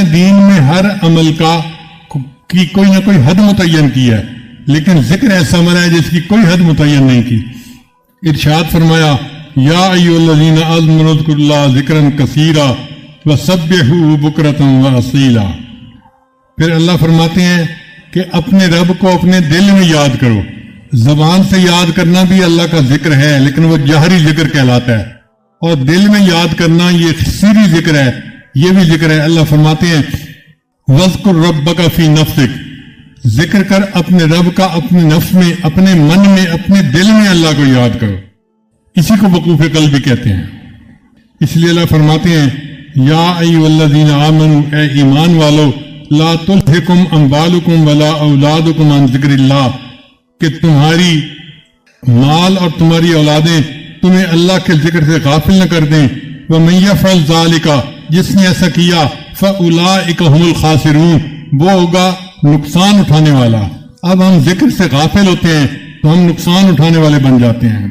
نے دین میں ہر عمل کی کوئی نہ کوئی حد متعین کی ہے، لیکن ذکر ایسا عمل ہے جس کی کوئی حد متعین نہیں کی۔ ارشاد فرمایا یا ایھا الذین آمنوا اذکروا اللہ ذکرا کثیرا وسبحوہ بکرۃ واصیلا۔ پھر اللہ فرماتے ہیں کہ اپنے رب کو اپنے دل میں یاد کرو۔ زبان سے یاد کرنا بھی اللہ کا ذکر ہے، لیکن وہ جہری ذکر کہلاتا ہے، اور دل میں یاد کرنا یہ سری ذکر ہے، یہ بھی ذکر ہے۔ اللہ فرماتے ہیں وَاذْكُرْ رَبَّكَ فِي نَفْسِكَ، ذکر کر اپنے رب کا اپنے نفس میں، اپنے من میں، اپنے دل میں اللہ کو یاد کرو۔ اسی کو وقوف قلب بھی کہتے ہیں۔ اس لیے اللہ فرماتے ہیں یا ایھا الذین آمنوا، اے ایمان والو، لا تلہکم اموالکم ولا اولادکم عن ذکر اللہ، کہ تمہاری مال اور تمہاری اولادیں تمہیں اللہ کے ذکر سے غافل نہ کر دیں۔ وَمَن يَفْعَلْ ذَلِكَ، جس نے ایسا کیا، فَأُولَٰئِكَ هُمُ الْخَاسِرُونَ، وہ ہوگا نقصان اٹھانے والا۔ اب ہم ذکر سے غافل ہوتے ہیں تو ہم نقصان اٹھانے والے بن جاتے ہیں۔